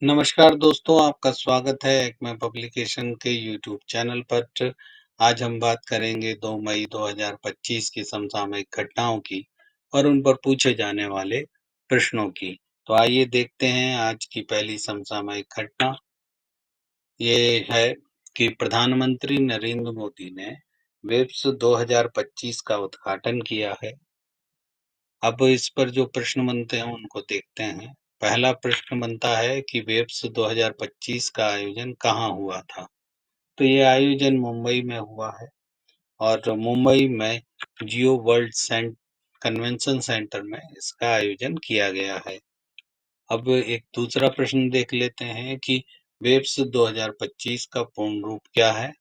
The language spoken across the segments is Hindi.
नमस्कार दोस्तों, आपका स्वागत है एक्मे पब्लिकेशन के यूट्यूब चैनल पर। आज हम बात करेंगे 2 मई 2025 की समसामयिक घटनाओं की और उन पर पूछे जाने वाले प्रश्नों की। तो आइए देखते हैं आज की पहली समसामयिक घटना। ये है कि प्रधानमंत्री नरेंद्र मोदी ने वेब्स 2025 का उद्घाटन किया है। अब इस पर जो प्रश्न बनते हैं उनको देखते हैं। पहला प्रश्न बनता है कि वेब्स 2025 का आयोजन कहाँ हुआ था? तो ये आयोजन मुंबई में हुआ है और मुंबई में जियो वर्ल्ड कन्वेंशन सेंटर में इसका आयोजन किया गया है। अब एक दूसरा प्रश्न देख लेते हैं कि वेब्स 2025 का पूर्ण रूप क्या है?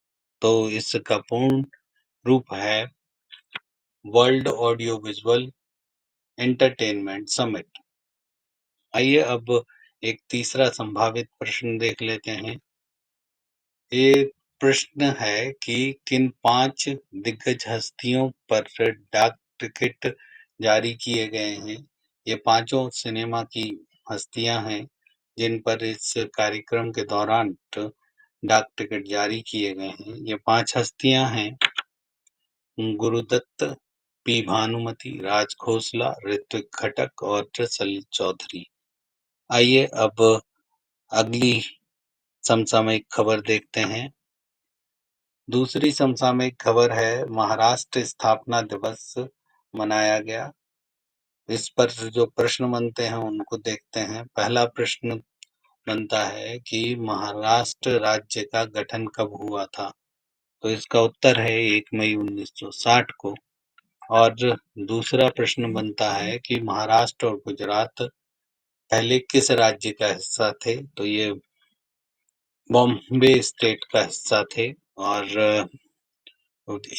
तो इसका पूर्ण रूप है world audio visual entertainment summit. आइए अब एक तीसरा संभावित प्रश्न देख लेते हैं। ये प्रश्न है कि किन 5 दिग्गज हस्तियों पर डाक टिकट जारी किए गए हैं? ये पांचों सिनेमा की हस्तियां हैं जिन पर इस कार्यक्रम के दौरान डाक टिकट जारी किए गए हैं। ये 5 हस्तियां हैं गुरुदत्त, पी भानुमति, राज खोसला, ऋत्विक घटक और सलिल चौधरी। आइए अब अगली समसामयिक खबर देखते हैं। दूसरी समसामयिक खबर है महाराष्ट्र स्थापना दिवस मनाया गया। इस पर जो प्रश्न बनते हैं उनको देखते हैं। पहला प्रश्न बनता है कि महाराष्ट्र राज्य का गठन कब हुआ था? तो इसका उत्तर है 1 मई 1960 को। और दूसरा प्रश्न बनता है कि महाराष्ट्र और गुजरात पहले किस राज्य का हिस्सा थे? तो ये बॉम्बे स्टेट का हिस्सा थे और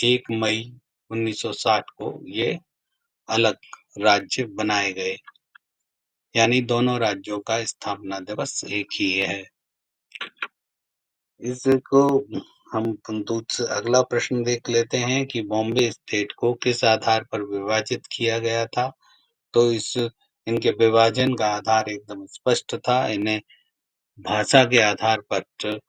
1 मई 1960 को ये अलग राज्य बनाए गए, यानी दोनों राज्यों का स्थापना दिवस एक ही है। इसको हम अगला प्रश्न देख लेते हैं कि बॉम्बे स्टेट को किस आधार पर विभाजित किया गया था? तो इनके विभाजन का आधार एकदम स्पष्ट था। इन्हें भाषा के आधार पर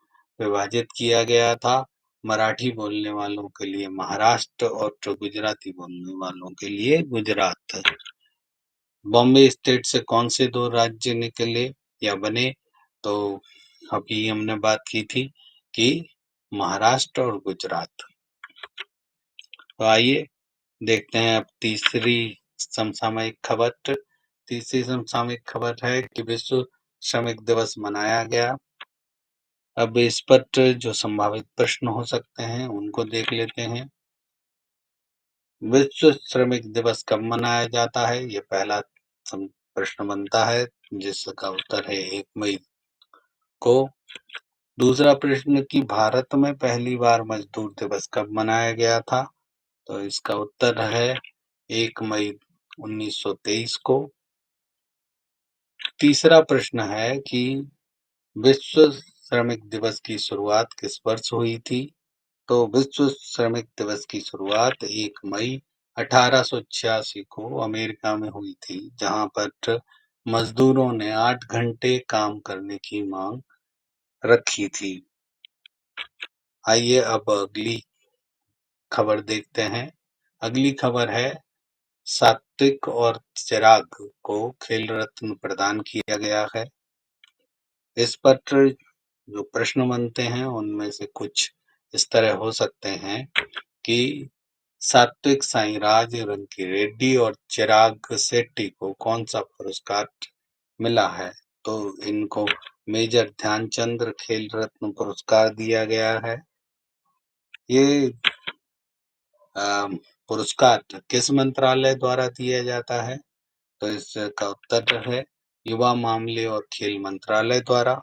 विभाजित किया गया था। मराठी बोलने वालों के लिए महाराष्ट्र और गुजराती बोलने वालों के लिए गुजरात। बॉम्बे स्टेट से कौन से 2 राज्य निकले या बने? तो अभी हमने बात की थी कि महाराष्ट्र और गुजरात। तो आइए देखते हैं अब तीसरी समसामयिक खबर। तीसरी समसामयिक खबर है कि विश्व श्रमिक दिवस मनाया गया। अब इस पर जो संभावित प्रश्न हो सकते हैं उनको देख लेते हैं। विश्व श्रमिक दिवस कब मनाया जाता है? ये पहला प्रश्न बनता है जिसका उत्तर है 1 मई को। दूसरा प्रश्न कि भारत में पहली बार मजदूर दिवस कब मनाया गया था? तो इसका उत्तर है 1 मई 1923 को। तीसरा प्रश्न है कि विश्व श्रमिक दिवस की शुरुआत किस वर्ष हुई थी? तो विश्व श्रमिक दिवस की शुरुआत 1 मई 1886 को अमेरिका में हुई थी, जहां पर मजदूरों ने 8 घंटे काम करने की मांग रखी थी। आइए अब अगली खबर देखते हैं। अगली खबर है सात्विक और चिराग को खेल रत्न प्रदान किया गया है। इस पर जो प्रश्न बनते हैं उनमें से कुछ इस तरह हो सकते हैं कि सात्विक साईराज रंकी रेड्डी और चिराग शेट्टी को कौन सा पुरस्कार मिला है? तो इनको मेजर ध्यानचंद खेल रत्न पुरस्कार दिया गया है। ये पुरस्कार किस मंत्रालय द्वारा दिया जाता है? तो इसका उत्तर है युवा मामले और खेल मंत्रालय द्वारा।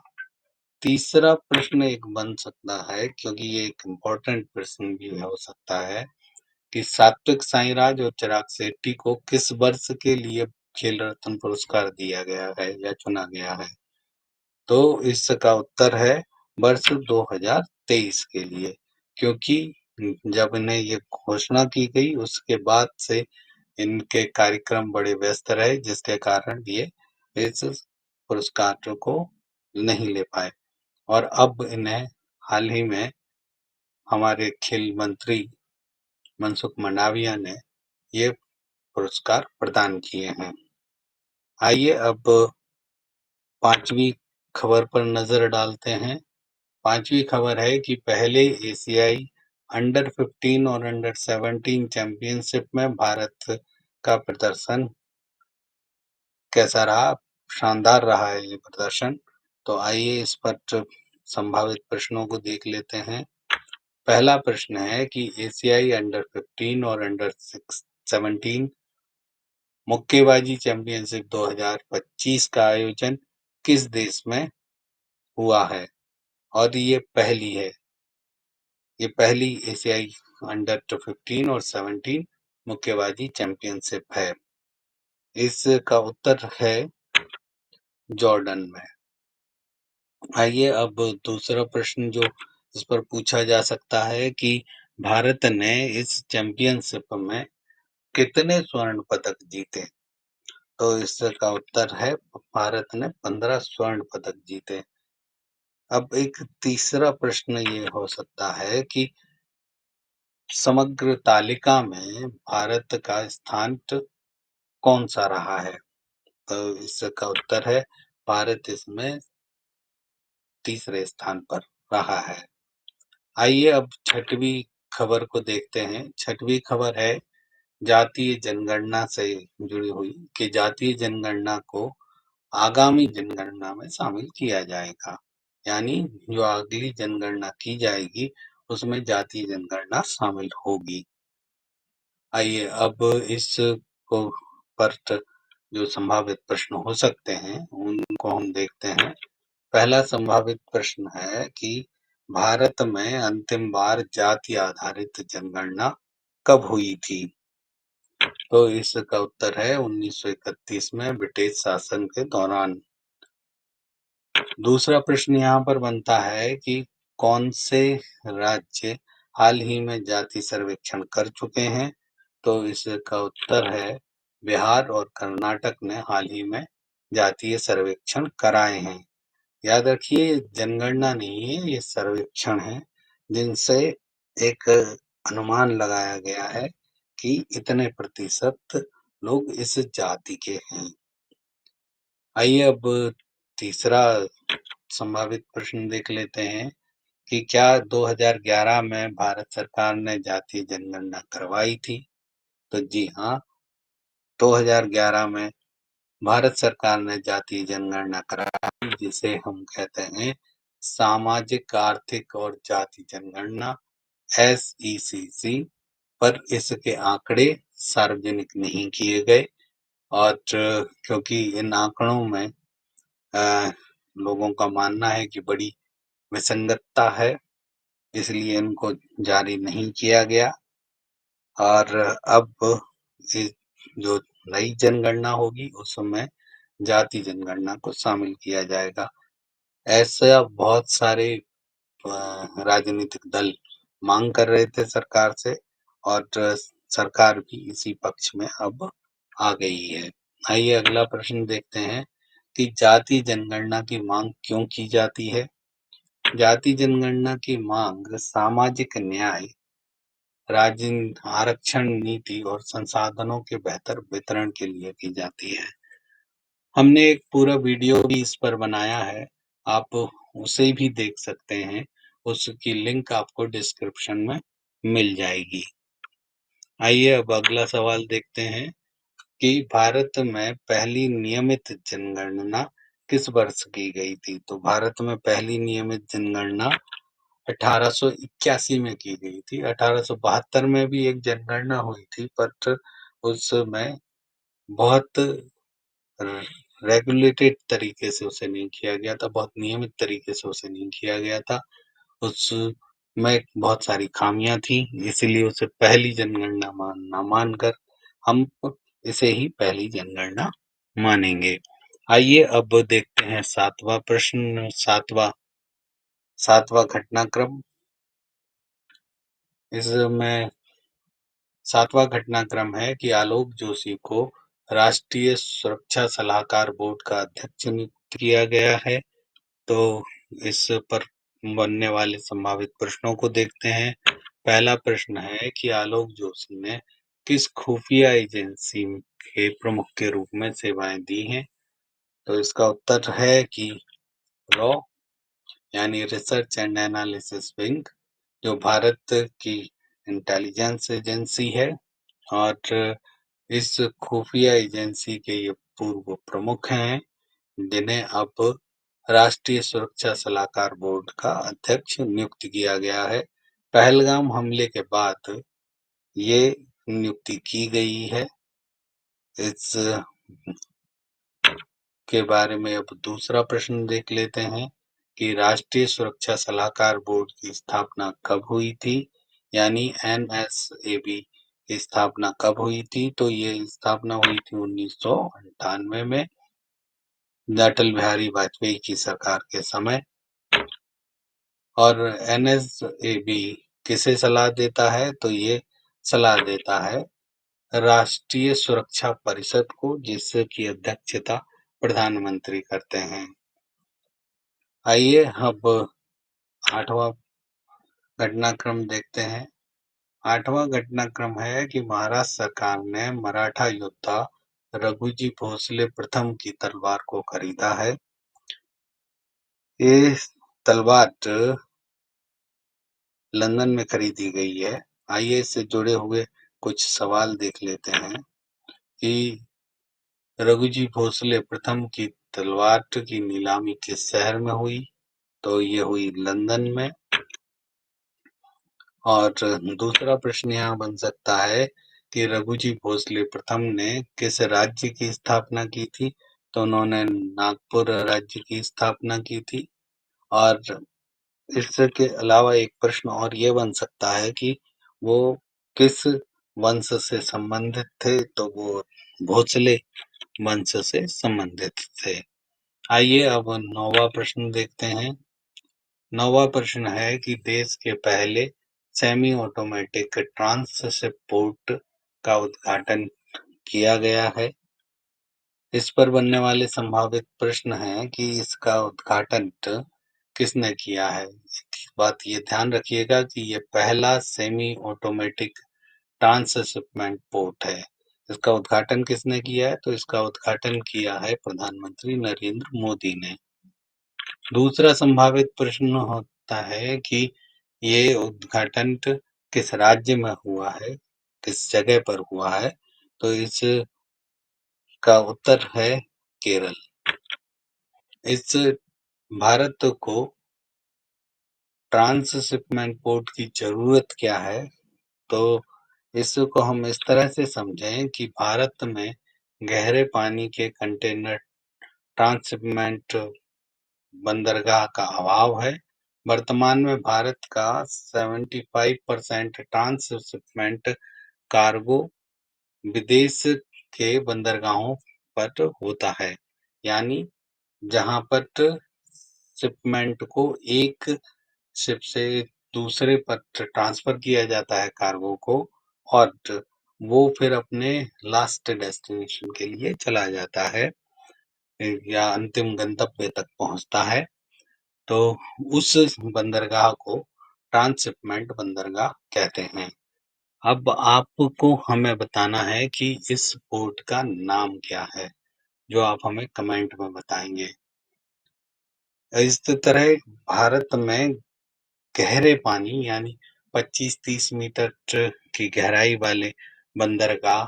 तीसरा प्रश्न एक बन सकता है क्योंकि ये एक इम्पोर्टेंट प्रश्न भी हो सकता है कि सात्विक साईराज और चिराग शेट्टी को किस वर्ष के लिए खेल रत्न पुरस्कार दिया गया है या चुना गया है? तो इसका उत्तर है वर्ष 2023 के लिए, क्योंकि जब इन्हें ये घोषणा की गई उसके बाद से इनके कार्यक्रम बड़े व्यस्त रहे, जिसके कारण ये इस पुरस्कार को नहीं ले पाए और अब इन्हें हाल ही में हमारे खेल मंत्री मनसुख मंडाविया ने ये पुरस्कार प्रदान किए हैं। आइए अब पांचवी खबर पर नजर डालते हैं। पांचवी खबर है कि पहले एशियाई अंडर 15 और अंडर 17 चैंपियनशिप में भारत का प्रदर्शन कैसा रहा? शानदार रहा है ये प्रदर्शन। तो आइए इस पर संभावित प्रश्नों को देख लेते हैं। पहला प्रश्न है कि एशियाई अंडर 15 और अंडर 17 मुक्केबाजी चैंपियनशिप 2025 का आयोजन किस देश में हुआ है? और ये पहली एशियाई अंडर 15 और 17 मुक्केबाजी चैंपियनशिप है। इसका उत्तर है जॉर्डन में। आइए अब दूसरा प्रश्न जो इस पर पूछा जा सकता है कि भारत ने इस चैंपियनशिप में कितने स्वर्ण पदक जीते? तो इसका उत्तर है भारत ने 15 स्वर्ण पदक जीते। अब एक तीसरा प्रश्न ये हो सकता है कि समग्र तालिका में भारत का स्थान कौन सा रहा है? तो इसका उत्तर है भारत इसमें तीसरे स्थान पर रहा है। आइए अब छठवीं खबर को देखते हैं। छठवीं खबर है जातीय जनगणना से जुड़ी हुई कि जातीय जनगणना को आगामी जनगणना में शामिल किया जाएगा, यानी जो अगली जनगणना की जाएगी उसमें जातीय जनगणना शामिल होगी। आइए अब इस को पर जो संभावित प्रश्न हो सकते हैं उनको हम देखते हैं। पहला संभावित प्रश्न है कि भारत में अंतिम बार जाति आधारित जनगणना कब हुई थी? तो इसका उत्तर है 1931 में ब्रिटिश शासन के दौरान। दूसरा प्रश्न यहाँ पर बनता है कि कौन से राज्य हाल ही में जाति सर्वेक्षण कर चुके हैं? तो इसका उत्तर है बिहार और कर्नाटक ने हाल ही में जातीय सर्वेक्षण कराए हैं। याद रखिए जनगणना नहीं है, ये सर्वेक्षण है जिनसे एक अनुमान लगाया गया है कि इतने प्रतिशत लोग इस जाति के हैं। आइए अब तीसरा संभावित प्रश्न देख लेते हैं कि क्या 2011 में भारत सरकार ने जातीय जनगणना करवाई थी? तो जी हाँ, 2011 में भारत सरकार ने जातीय जनगणना कराई जिसे हम कहते हैं सामाजिक आर्थिक और जाति जनगणना SECC, पर इसके आंकड़े सार्वजनिक नहीं किए गए और क्योंकि इन आंकड़ों में लोगों का मानना है कि बड़ी विसंगतता है, इसलिए इनको जारी नहीं किया गया और अब जो नई जनगणना होगी उसमें जाति जनगणना को शामिल किया जाएगा। ऐसा बहुत सारे राजनीतिक दल मांग कर रहे थे सरकार से और सरकार भी इसी पक्ष में अब आ गई है। आइए अगला प्रश्न देखते हैं कि जाति जनगणना की मांग क्यों की जाती है? जाति जनगणना की मांग सामाजिक न्याय, आरक्षण नीति और संसाधनों के बेहतर वितरण के लिए की जाती है। हमने एक पूरा वीडियो भी इस पर बनाया है, आप उसे भी देख सकते हैं, उसकी लिंक आपको डिस्क्रिप्शन में मिल जाएगी। आइए अब अगला सवाल देखते हैं कि भारत में पहली नियमित जनगणना किस वर्ष की गई थी? तो भारत में पहली नियमित जनगणना 1881 में की गई थी। 1872 में भी एक जनगणना हुई थी, पर उसमें बहुत रेगुलेटेड तरीके से उसे नहीं किया गया था, बहुत नियमित तरीके से उसे नहीं किया गया था। उसमें बहुत सारी खामियां थी, इसीलिए उसे पहली जनगणना ना मानकर हम इसे ही पहली जनगणना मानेंगे। आइए अब देखते हैं सातवां प्रश्न, सातवां घटनाक्रम। इसमें सातवां घटनाक्रम है कि आलोक जोशी को राष्ट्रीय सुरक्षा सलाहकार बोर्ड का अध्यक्ष नियुक्त किया गया है। तो इस पर बनने वाले संभावित प्रश्नों को देखते हैं। पहला प्रश्न है कि आलोक जोशी ने किस खुफिया एजेंसी के प्रमुख के रूप में सेवाएं दी हैं? तो इसका उत्तर है कि रॉ यानी रिसर्च एंड एनालिसिस विंग, जो भारत की इंटेलिजेंस एजेंसी है, और इस खुफिया एजेंसी के ये पूर्व प्रमुख हैं, जिन्हें अब राष्ट्रीय सुरक्षा सलाहकार बोर्ड का अध्यक्ष नियुक्त किया गया है। पहलगाम हमले के बाद ये नियुक्ति की गई है। इस के बारे में अब दूसरा प्रश्न देख लेते हैं कि राष्ट्रीय सुरक्षा सलाहकार बोर्ड की स्थापना कब हुई थी, यानी एनएसएबी की स्थापना कब हुई थी? तो ये स्थापना हुई थी 1998 में, अटल बिहारी वाजपेयी की सरकार के समय। और एनएसएबी किसे सलाह देता है? तो ये सलाह देता है राष्ट्रीय सुरक्षा परिषद को, जिसकी अध्यक्षता प्रधानमंत्री करते हैं। आइए अब 8वां घटनाक्रम देखते हैं। 8वां घटनाक्रम है कि महाराष्ट्र सरकार ने मराठा योद्धा रघुजी भोसले प्रथम की तलवार को खरीदा है। ये तलवार लंदन में खरीदी गई है। आइए इससे जुड़े हुए कुछ सवाल देख लेते हैं कि रघुजी भोसले प्रथम की तलवार की नीलामी किस शहर में हुई? तो ये हुई लंदन में। और दूसरा प्रश्न यहाँ बन सकता है कि रघुजी भोसले प्रथम ने किस राज्य की स्थापना की थी? तो उन्होंने नागपुर राज्य की स्थापना की थी। और इसके अलावा एक प्रश्न और ये बन सकता है कि वो किस वंश से संबंधित थे? तो वो भोसले वंश से संबंधित थे। आइए अब 9वां प्रश्न देखते हैं। 9वां प्रश्न है कि देश के पहले सेमी ऑटोमेटिक ट्रांसपोर्ट का उद्घाटन किया गया है। इस पर बनने वाले संभावित प्रश्न हैं कि इसका उद्घाटन किसने किया है? एक बात ये ध्यान रखिएगा कि ये पहला सेमी ऑटोमेटिक ट्रांसशिपमेंट पोर्ट है। इसका उद्घाटन किसने किया है? तो इसका उद्घाटन किया है प्रधानमंत्री नरेंद्र मोदी ने। दूसरा संभावित प्रश्न होता है कि ये उद्घाटन किस राज्य में हुआ है, किस जगह पर हुआ है? तो इसका उत्तर है केरल। इस भारत को ट्रांसशिपमेंट पोर्ट की जरूरत क्या है? तो इसको हम इस तरह से समझें कि भारत में गहरे पानी के कंटेनर ट्रांसशिपमेंट बंदरगाह का अभाव है। वर्तमान में भारत का 75% ट्रांसशिपमेंट कार्गो विदेश के बंदरगाहों पर होता है, यानी जहां पर शिपमेंट को एक शिप से दूसरे पर ट्रांसफर किया जाता है कार्गो को, और वो फिर अपने लास्ट डेस्टिनेशन के लिए चला जाता है या अंतिम गंतव्य तक पहुंचता है। तो उस बंदरगाह को ट्रांसशिपमेंट बंदरगाह कहते हैं। अब आपको हमें बताना है कि इस पोर्ट का नाम क्या है, जो आप हमें कमेंट में बताएंगे। इस तरह भारत में गहरे पानी यानी 25-30 मीटर की गहराई वाले बंदरगाह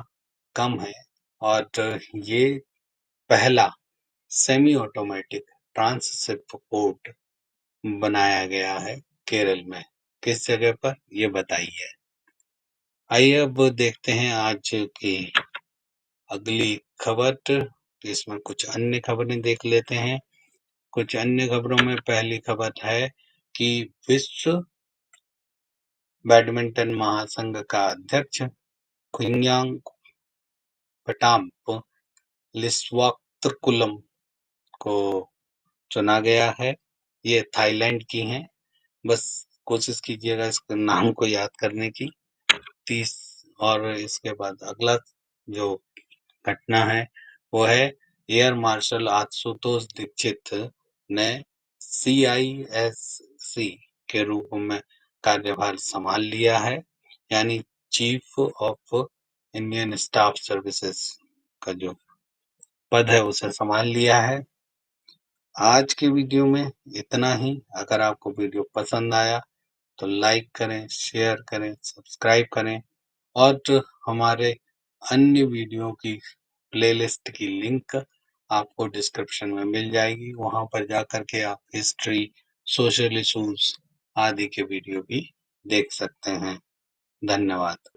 कम है, और ये पहला सेमी ऑटोमेटिक ट्रांसशिप पोर्ट बनाया गया है केरल में। किस जगह पर, ये बताइए। आइए अब देखते हैं आज की अगली खबर। इसमें कुछ अन्य खबरें देख लेते हैं। कुछ अन्य खबरों में पहली खबर है कि विश्व बैडमिंटन महासंघ का अध्यक्ष कुंयांग पटाप लिस्वाक्तकुलम को चुना गया है। ये थाईलैंड की हैं। बस कोशिश कीजिएगा इसके नाम को याद करने की। 30 और इसके बाद अगला जो घटना है वो है एयर मार्शल आशुतोष दीक्षित ने CISC के रूप में कार्यभार संभाल लिया है, यानी chief of Indian staff services का जो पद है उसे संभाल लिया है। आज के वीडियो में इतना ही। अगर आपको वीडियो पसंद आया तो लाइक करें, शेयर करें, सब्सक्राइब करें और जो हमारे अन्य वीडियो की प्लेलिस्ट की लिंक आपको डिस्क्रिप्शन में मिल जाएगी। वहां पर जाकर के आप हिस्ट्री, सोशल इश्यूज आदि के वीडियो भी देख सकते हैं। धन्यवाद।